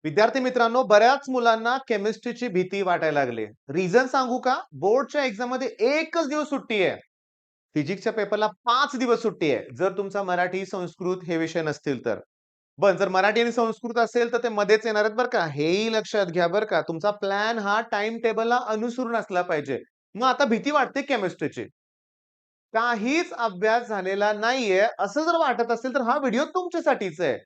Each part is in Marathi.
विद्यार्थी मित्रांनो, बऱ्याच मुलांना केमिस्ट्रीची भीती वाटायला लागली. रिझन सांगू का? बोर्डच्या एक्झाम मध्ये एकच दिवस सुट्टी आहे. फिजिक्सच्या पेपरला 5 दिवस सुट्टी आहे. जर तुमचा मराठी, संस्कृत हे विषय नसतील तर. पण जर मराठी आणि संस्कृत असेल तर ते मध्येच येणार आहेत बरं का. हेही लक्षात घ्या बरं का. तुमचा प्लॅन हा टाइम टेबलला अनुसरून असला पाहिजे. मग आता भीती वाटते केमिस्ट्रीची. काहीच अभ्यास झालेला नाहीये असं जर वाटत असेल तर हा व्हिडिओ तुमच्यासाठीच आहे.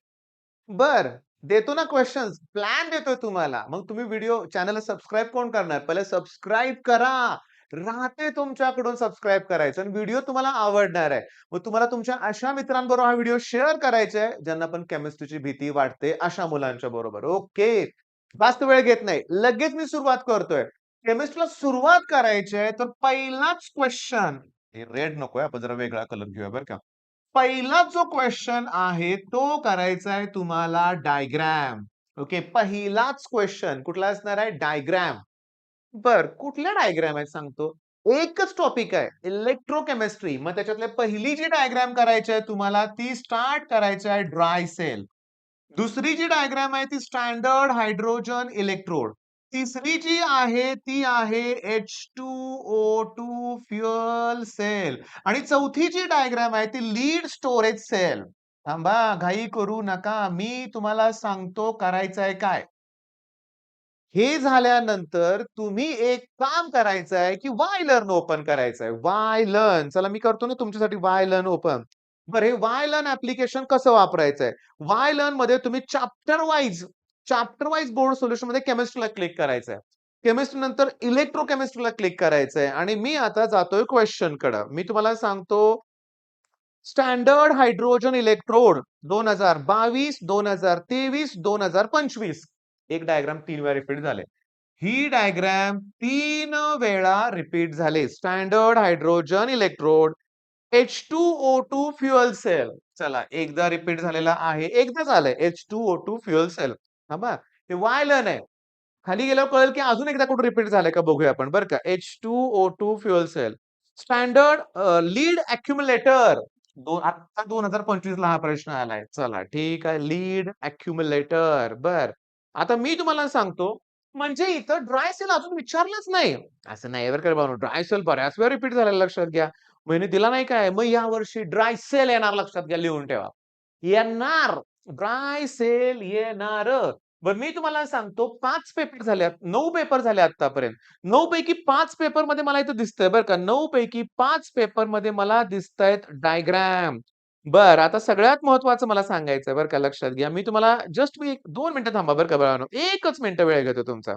बर, देतो ना क्वेश्चन्स, प्लॅन देतोय तुम्हाला. मग तुम्ही व्हिडिओ चॅनलला सबस्क्राईब कोण करणार? पहिले सबस्क्राईब करा. राहते तुमच्याकडून सबस्क्राईब करायचं आणि व्हिडिओ तुम्हाला आवडणार आहे. मग तुम्हाला तुमच्या अशा मित्रांबरोबर हा व्हिडिओ शेअर करायचा आहे, ज्यांना पण केमिस्ट्रीची भीती वाटते, अशा मुलांच्या बरोबर. ओके. जास्त वेळ घेत नाही. लगेच मी सुरुवात करतोय. केमिस्ट्रीला सुरुवात करायची आहे, तर पहिलाच क्वेश्चन हे रेड नकोय, आपण जरा वेगळा कलर घेऊया बरं का. पहिला जो क्वेश्चन आहे तो करायचा आहे तुम्हाला डायग्राम. ओके, पहिलाच क्वेश्चन कुठला असणार आहे? डायग्राम. बर, कुठल्या डायग्राम आहेत सांगतो. एकच टॉपिक आहे इलेक्ट्रोकेमिस्ट्री. मग त्याच्यातले पहिली जी डायग्राम करायची आहे तुम्हाला ती स्टार्ट करायची आहे ड्राय सेल. दुसरी जी डायग्राम आहे ती स्टँडर्ड हायड्रोजन इलेक्ट्रोड. तिसरी जी आहे ती आहे H2O2 फ्युअल सेल. आणि चौथी जी डायग्राम आहे ती लीड स्टोरेज सेल. थांबा, घाई करू नका. मी तुम्हाला सांगतो करायचं आहे काय. हे झाल्यानंतर तुम्ही एक काम करायचं आहे, की वाय लर्न ओपन करायचं आहे. Y learn. चला मी करतो ना तुमच्यासाठी वाय लर्न ओपन. बरं, हे वाय लर्न ॲप्लिकेशन कसं वापरायचं आहे? वाय लर्न मध्ये तुम्ही चॅप्टर वाईज बोर्ड सोल्युशन मध्ये केमिस्ट्रीला क्लिक करायचं आहे. केमिस्ट्री नंतर इलेक्ट्रोकेमिस्ट्रीला क्लिक करायचं आहे आणि मी आता जातोय क्वेश्चनकडे. मी तुम्हाला सांगतो स्टँडर्ड हायड्रोजन इलेक्ट्रोड 2022, 2023, 2025. एक डायग्राम 3 वेळा रिपीट झाले. ही डायग्राम 3 वेळा रिपीट झाले. Standard hydrogen electrode H2O2 fuel cell. चला, एकदा रिपीट झालेला आहे. एकदा झालंय H2O2 फ्युअल सेल. थांबा, हे वायलन आहे. खाली गेल्यावर कळेल की अजून एकदा कुठे रिपीट झालंय का बघूया आपण बरं का. H2O2 fuel cell. Standard lead accumulator. आता 2025 ला हा प्रश्न आलाय. चला ठीक आहे. Lead accumulator. बर. आता मी तुम्हाला सांगतो, म्हणजे इथं ड्राय सेल अजून विचारलंच नाही. असं नाही बरं का बाबा. ड्राय सेल बऱ्याच वेळा रिपीट झालेला लक्षात घ्या. महिने दिला नाही काय? मग या वर्षी ड्राय सेल येणार, लक्षात घ्या, लिहून ठेवा. येणार. ड्राय सेल येणार. बरं, मी तुम्हाला सांगतो 5 पेपर झाल्यात, 9 पेपर झाले आतापर्यंत. 9 पैकी 5 पेपर मध्ये मला इथं दिसतंय बरं का. 9 पैकी 5 पेपर मध्ये मला दिसतायत डायग्राम. बर, आता सगळ्यात महत्वाचं मला सांगायचंय बरं का, लक्षात घ्या. मी तुम्हाला जस्ट मी 2 मिनिटं थांबा बरं का बाळांनो. एकच मिनिटं वेळ घेतो तुमचा.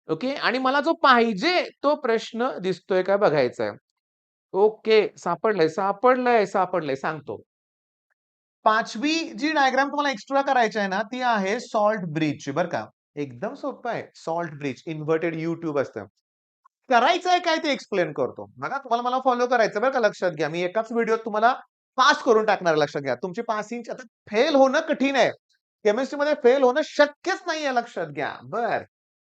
ओके, आणि मला जो पाहिजे तो प्रश्न दिसतोय का बघायचा आहे. ओके, सापडलंय. सांगतो. 5वी जी डायग्राम तुम्हाला एक्स्ट्रा करायची आहे ना, ती आहे सॉल्ट ब्रिजची बरं का. एकदम सोपं आहे. Salt bridge, inverted you tube असतं. करायचं आहे काय ते एक्सप्लेन करतो. बघा, तुम्हाला मला फॉलो करायचं बरं का, लक्षात घ्या. मी एकाच व्हिडिओत तुम्हाला पास करून टाकणार, लक्षात घ्या. तुमची पासिंग आता फेल होणं कठीण आहे. केमिस्ट्रीमध्ये फेल होणं शक्यच नाहीये, लक्षात घ्या. बरं.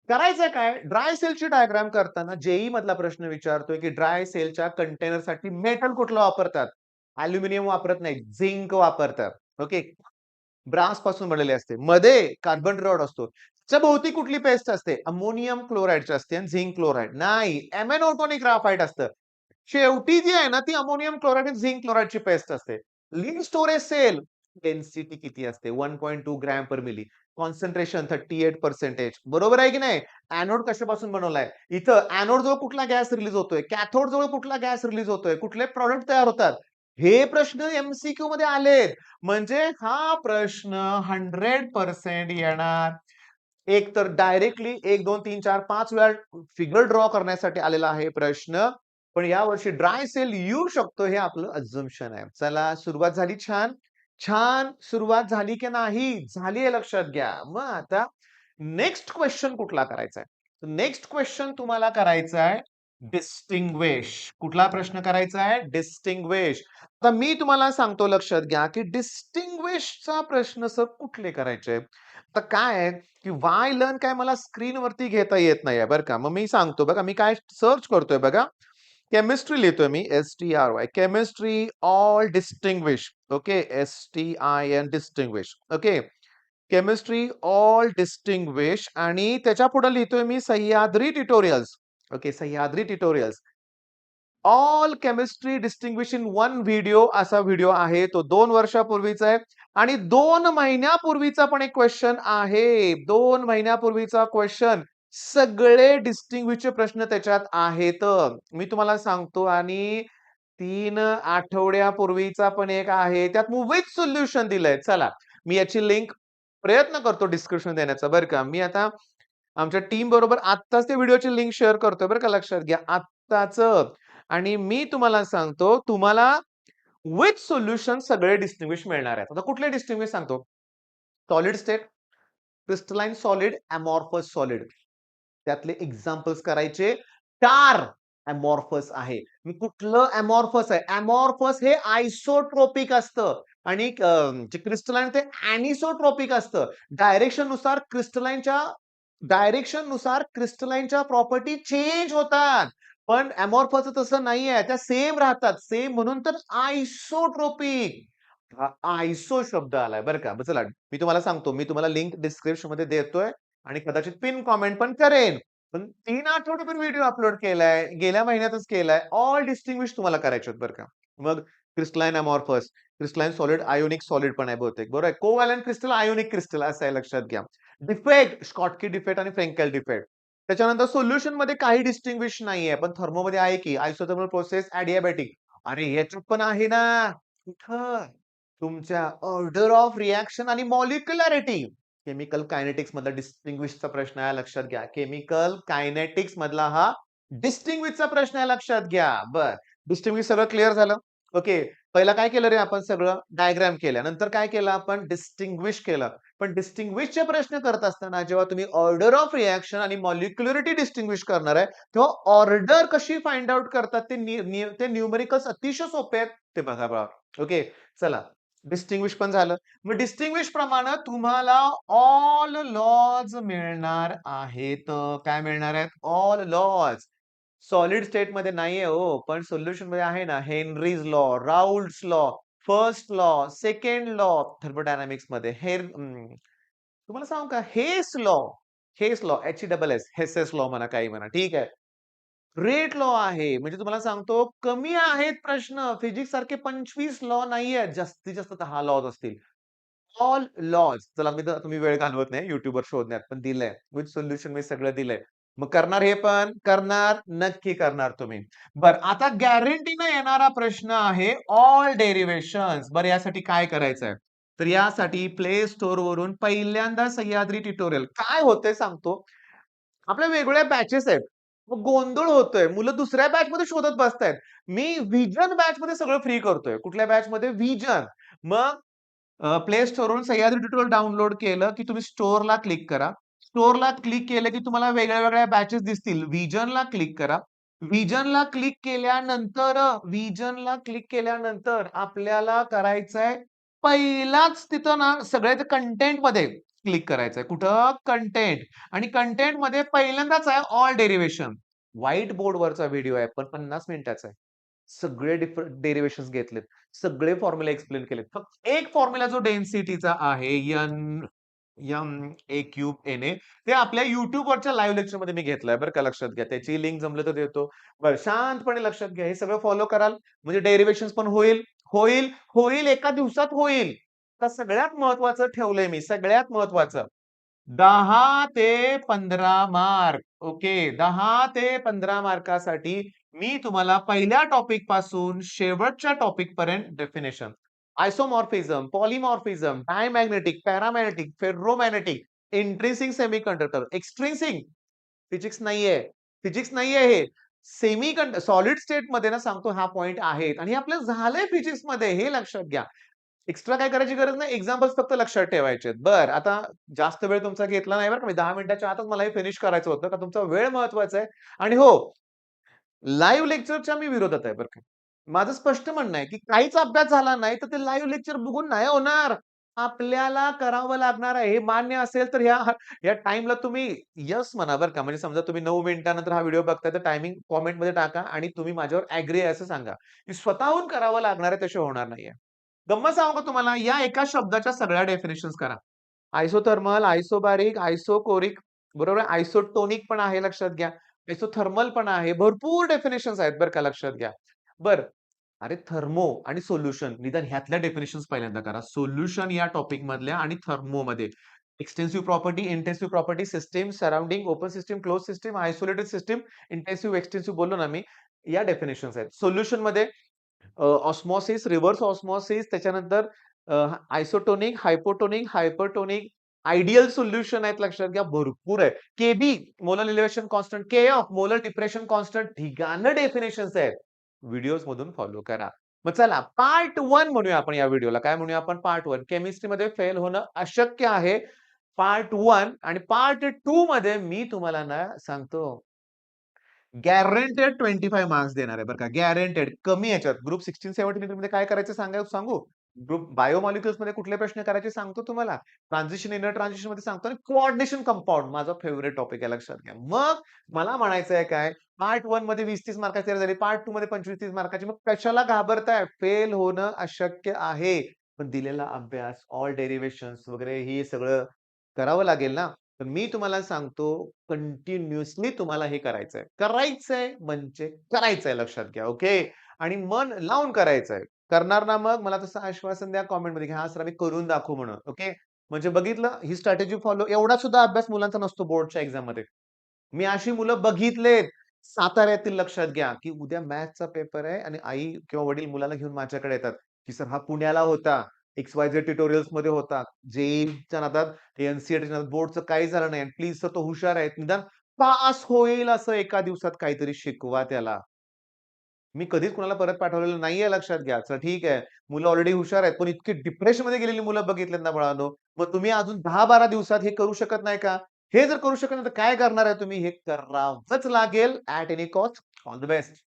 करायचं काय? ड्राय सेलची डायग्राम करताना जेईई मधला प्रश्न विचारतोय, की ड्राय सेलच्या कंटेनरसाठी मेटल कुठलं वापरतात? अॅल्युमिनियम वापरत नाही, झिंक वापरतात. ओके. ब्रास पासून बनलेले असते. मध्ये कार्बन रॉड असतो. त्याच्या भोवती कुठली पेस्ट असते? अमोनियम क्लोराईडची असते आणि झिंक क्लोराईड. नाही, MnO2 आणि ग्राफाइट असतं. शेवटी जी आहे ना ती अमोनियम क्लोराईड आणि झिंक क्लोराईडची पेस्ट असते. लीड स्टोरेज सेल डेन्सिटी किती असते? 1.2 ग्रॅम पर मिली. कॉन्सन्ट्रेशन 38%. बरोबर आहे की नाही? एनोड कशापासून बनवलाय? इथं एनोड जवळ कुठला गॅस रिलीज होतोय? कॅथोड जवळ कुठला गॅस रिलीज होतोय? कुठले प्रॉडक्ट तयार होतात? हे प्रश्न MCQ मध्ये आलेत. म्हणजे हा प्रश्न 100% येणार. एक तर डायरेक्टली 1, 2, 3, 4, 5 वेळा फिगर ड्रॉ करण्यासाठी आलेला आहे प्रश्न. पण यावर्षी ड्राय सेल येऊ शकतो हे आपलं अझम्पशन आहे. चला, सुरुवात झाली छान. छान सुरुवात झाली की नाही? झाली आहे, लक्षात घ्या. मग आता नेक्स्ट क्वेश्चन कुठला करायचा आहे? नेक्स्ट क्वेश्चन तुम्हाला करायचा आहे डिस्टिंग्विश. कुठला प्रश्न करायचा आहे? डिस्टिंग्विश. आता मी तुम्हाला सांगतो, लक्षात घ्या, की डिस्टिंग्विशचा प्रश्न सर कुठले करायचे? आता काय आहे, की वाय लर्न काय मला स्क्रीनवरती घेता येत नाहीये बरं का. मग मी सांगतो बघा, मी काय सर्च करतोय बघा. केमिस्ट्री लिहितोय मी, STRY, chemistry all distinguish. Okay, STIN distinguish. Okay. Chemistry all distinguish आणि त्याच्या पुढे लिहितोय मी Sahyadri tutorials. Okay, Sahyadri tutorials. All chemistry distinguish in one video असा व्हिडिओ आहे. तो 2 वर्षापूर्वीचा आहे आणि 2 महिन्यापूर्वीचा पण एक क्वेश्चन आहे. 2 महिन्यापूर्वीचा क्वेश्चन. सगळे डिस्टिंग्विशचे प्रश्न त्याच्यात आहेत. मी तुम्हाला सांगतो आणि 3 आठवड्यापूर्वीचा पण एक आहे. त्यात विथ सोल्युशन दिलंय. चला, मी याची लिंक प्रयत्न करतो डिस्क्रिप्शन देण्याचा बरं का. मी आता आमच्या टीम बरोबर आत्ताच त्या व्हिडिओची लिंक शेअर करतोय बरं का, लक्षात घ्या. आत्ताच. आणि मी तुम्हाला सांगतो, तुम्हाला विथ सोल्युशन सगळे डिस्टिंग्विश मिळणार आहेत. आता कुठले डिस्टिंग्विश सांगतो? Solid state, crystalline solid, amorphous solid. त्यातले एक्झाम्पल्स करायचे. 4 अमॉर्फस आहे. मी कुठलं अमॉर्फस आहे? अमॉर्फस हे आयसोट्रोपिक असतं आणि जे क्रिस्टलाइन ते एनिसोट्रोपिक असतं. डायरेक्शननुसार प्रॉपर्टी चेंज होतात. पण अमॉर्फसचं तसं नाहीये. त्या सेम राहतात. सेम म्हणून तर आयसोट्रोपिक. हा आयसो शब्द आलाय बरं का. चला, मी तुम्हाला सांगतो. मी तुम्हाला लिंक डिस्क्रिप्शनमध्ये देतोय आणि कदाचित पिन कॉमेंट पण करेन. पण 3 आठवड्यापूर्वी व्हिडिओ अपलोड केलाय. गेल्या महिन्यातच केलाय. ऑल डिस्टिंग्विश तुम्हाला करायचे आहेत बरं का. मग crystalline amorphous, crystalline solid, ionic solid पण आहे बहुतेक. बरोबर आहे. कोव्हॅलेंट क्रिस्टल, आयोनिक क्रिस्टल असं आहे, लक्षात घ्या. डिफेक्ट, स्कॉटकी डिफेक्ट आणि फ्रेंकेल डिफेक्ट. त्याच्यानंतर सोल्युशनमध्ये काही डिस्टिंग्विश नाहीये. पण थर्मोमध्ये आहे की आयसोथर्मल प्रोसेस, एडियाबॅटिक. अरे ह्याच्यात पण आहे ना. कुठं? तुमच्या ऑर्डर ऑफ रिएक्शन आणि मॉलिक्युलॅरिटी. केमिकल कायनेटिक्स मधला डिस्टिंग्विशचा प्रश्न आहे, लक्षात घ्या. केमिकल कायनेटिक्स मधला हा डिस्टिंग्विशचा प्रश्न आहे, लक्षात घ्या. बर, डिस्टिंग्विश सगळं क्लिअर झालं. ओके, पहिला काय केलं रे आपण? सगळं डायग्राम केल्या. नंतर काय केलं आपण? डिस्टिंग्विश केलं. पण डिस्टिंग्विशचे प्रश्न करत असताना जेव्हा तुम्ही ऑर्डर ऑफ रिएक्शन आणि मॉलिक्युलरिटी डिस्टिंग्विश करणार आहे, तेव्हा ऑर्डर कशी फाइंड आउट करतात ते न्यूमेरिकल्स अतिशय सोपे आहेत. ते बघा बघा. ओके, चला, डिस्टिंग्विश पण झालं. मग डिस्टिंग्विश प्रमाणे तुम्हाला ऑल लॉज मिळणार आहेत. काय मिळणार आहेत? All lodge. सॉलिड स्टेट मध्ये नाहीये हो, पण सोल्युशन मध्ये आहे ना. Henry's law, Raoult's law, first law, second law thermodynamics मध्ये. तुम्हाला सांगू का? Hess law, HESS, Hess's law म्हणा, काही म्हणा. ठीक आहे. रेट लॉ आहे. म्हणजे तुम्हाला सांगतो, कमी आहेत प्रश्न. फिजिक्स सारखे 25 लॉ नाहीयेत. जास्तीत जास्त 10 लॉज असतील. All laws. चला, मी तर तुम्ही वेळ घालवत नाही YouTubeवर शोधण्यात, पण दिलंय. विथ सोल्युशन मी सगळं दिलंय. मग करणार हे पण? करणार, नक्की करणार तुम्ही. बरं, आता गॅरंटीने येणारा प्रश्न आहे ऑल डेरिव्हेशन्स. बरं, यासाठी काय करायचंय? तर यासाठी प्ले स्टोअर वरून पहिल्यांदा सह्याद्री ट्युटोरियल. काय होतंय सांगतो. आपल्या वेगवेगळ्या बॅचेस आहेत. मग गोंधळ होतोय. मुलं दुसऱ्या बॅचमध्ये शोधत बसतायत. मी व्हिजन बॅचमध्ये सगळं फ्री करतोय. कुठल्या बॅचमध्ये? व्हिजन. मग प्ले स्टोअरवरून सह्याद्री ट्युटोरियल डाउनलोड केलं, की तुम्ही स्टोअरला क्लिक करा. स्टोअरला क्लिक केलं, की तुम्हाला वेगळ्या-वेगळ्या बॅचेस दिसतील. व्हिजनला क्लिक करा. व्हिजनला क्लिक केल्यानंतर आपल्याला करायचंय पहिलाच तिथं ना सगळ्यात कंटेंटमध्ये क्लिक करायचंय. कुठं? कंटेंट. आणि कंटेंटमध्ये पहिल्यांदाच आहे ऑल डेरिव्हेशन. व्हाईट बोर्डवरचा व्हिडिओ आहे, पण 50 मिनिटाचा आहे. सगळे डिफरंट डेरिव्हेशन्स घेतलेत. सगळे फॉर्म्युला एक्सप्लेन केलेत. फक्त एक फॉर्म्युला जो डेन्सिटीचा आहे, NA³ ते आपल्या YouTubeवरच्या लाईव्ह लेक्चरमध्ये मी घेतलाय बरं का, लक्षात घ्या. त्याची लिंक जमलं तर देतो. बरं, शांतपणे लक्षात घ्या. हे सगळं फॉलो कराल म्हणजे डेरिव्हेशन्स पण होईल, होईल, होईल, एका दिवसात होईल. तर सगळ्यात महत्वाचं ठेवलंय मी, सगळ्यात महत्वाचं. 10 ते 15 मार्क. ओके, 10 ते 15 मार्कासाठी मी तुम्हाला पहिल्या टॉपिक पासून शेवटच्या टॉपिक पर्यंत definition, isomorphism, polymorphism, diamagnetic, paramagnetic, ferromagnetic, intrinsic semiconductor, extrinsic. Physics नाहीये. फिजिक्स नाहीये हे. सॉलिड स्टेट मध्ये ना सांगतो हा पॉइंट आहेत आणि हे आपलं झालंय फिजिक्स मध्ये, हे लक्षात घ्या. एक्स्ट्रा काय करायची गरज नाही. एक्झाम्पल्स फक्त लक्षात ठेवायचे आहेत. बरं, आता जास्त वेळ तुमचा घेतला नाही बरं का. मी 10 मिनिटाच्या आतच मला हे फिनिश करायचं होतं, का तुमचा वेळ महत्वाचा आहे. आणि हो, लाईव्ह लेक्चरच्या मी विरोधात आहे बरं का. माझं स्पष्ट म्हणणं आहे, की काहीच अभ्यास झाला नाही, तर ते लाईव्ह लेक्चर बघून नाही होणार. आपल्याला करावं लागणार आहे. हे मान्य असेल तर या टाईमला तुम्ही येस म्हणा बरं का. म्हणजे समजा तुम्ही 9 मिनिटानंतर हा व्हिडिओ बघताय, तर टायमिंग कॉमेंटमध्ये टाका आणि तुम्ही माझ्यावर ॲग्री आहे असं सांगा. की स्वतःहून करावं लागणार आहे, त्याशिवाय होणार नाहीये. गंमत सांगू का तुम्हाला? या एका शब्दाच्या सगळ्या डेफिनेशन्स करा. आयसोथर्मल, आयसोबॅरिक, आयसोकोरिक, बरोबर आहे. आयसोटोनिक पण आहे लक्षात घ्या. आयसोथर्मल पण आहे. भरपूर डेफिनेशन्स आहेत बरं का लक्षात घ्या. बरं, अरे थर्मो आणि सोल्युशन निदान ह्यातल्या डेफिनेशन्स पहिल्यांदा करा. सोल्युशन या टॉपिक मधल्या आणि थर्मोमध्ये extensive property, intensive property, system, surrounding, open system, close system, isolated system, intensive, extensive बोललो ना मी. या डेफिनेशन्स आहेत. सोल्युशन मध्ये ऑस्मॉसिस, रिव्हर्स ऑस्मॉसिस, त्याच्यानंतर isotonic, hypotonic, hypertonic, ideal solution आहेत लक्षात घ्या. भरपूर आहे. KB molar elevation constant, K of molar depression constant, ढिगानं डेफिनेशन्स आहेत. व्हिडिओज मधून फॉलो करा. मग चला पार्ट 1 म्हणूया आपण या व्हिडिओला. काय म्हणूया आपण? पार्ट 1. केमिस्ट्रीमध्ये फेल होणं अशक्य आहे. पार्ट 1 आणि पार्ट 2 मध्ये मी तुम्हाला ना सांगतो गॅरंटेड 25 मार्क्स देणार आहे बरं का. गॅरंटेड कमी याच्यात. ग्रुप 16-17 मध्ये काय करायचं सांगू? ग्रुप बायोमॉलिक्युल्स मध्ये कुठले प्रश्न करायचे सांगतो तुम्हाला. ट्रान्झिशन, इनर ट्रान्झिशन मध्ये सांगतो आणि कोऑर्डिनेशन कंपाउंड माझा फेव्हरेट टॉपिक आहे लक्षात घ्या. मग मला म्हणायचं आहे काय? पार्ट 1 मध्ये 20-30 मार्काची तयारी झाली. पार्ट 2 मध्ये 25-30 मार्काची. मग कशाला घाबरताय? फेल होणं अशक्य आहे. पण दिलेला अभ्यास, ऑल डेरिव्हेशन्स वगैरे हे सगळं करावं लागेल ना. तर मी तुम्हाला सांगतो कंटिन्युअसली तुम्हाला हे करायचंय. करायचंय म्हणजे करायचंय लक्षात घ्या. ओके. आणि मन लावून करायचंय. करणार ना मग मला तसं आश्वासन द्या कमेंटमध्ये, की "हां सर आम्ही करून दाखवू" म्हणून. ओके. म्हणजे बघितलं ही स्ट्रॅटेजी फॉलो एवढा सुद्धा अभ्यास मुलांचा नसतो बोर्डच्या एक्झाममध्ये. मी अशी मुलं बघितलेत. साताऱ्यातील लक्षात घ्या, की उद्या मॅथ्सचा पेपर आहे आणि आई किंवा वडील मुलाला घेऊन माझ्याकडे येतात, की "सर हा पुण्याला होता. XYZ ट्युटोरियल्समध्ये होता. JEEच्या नादात, NCERTच्या नादात बोर्डचं काही झालं नाही. प्लीज सर तो हुशार आहे. निदान पास होईल असं एका दिवसात काहीतरी शिकवा त्याला." मी कधीच कुणाला परत पाठवलेलं नाहीये लक्षात घ्या. चला ठीक आहे. मुलं ऑलरेडी हुशार आहेत. पण इतकी डिप्रेशनमध्ये गेलेली मुलं बघितलेत ना बाळांनो. मग तुम्ही अजून 10-12 दिवसात हे करू शकत नाही का? हे जर करू शकत नाही तर काय करणार आहे तुम्ही? हे करावंच लागेल at any cost. All the best.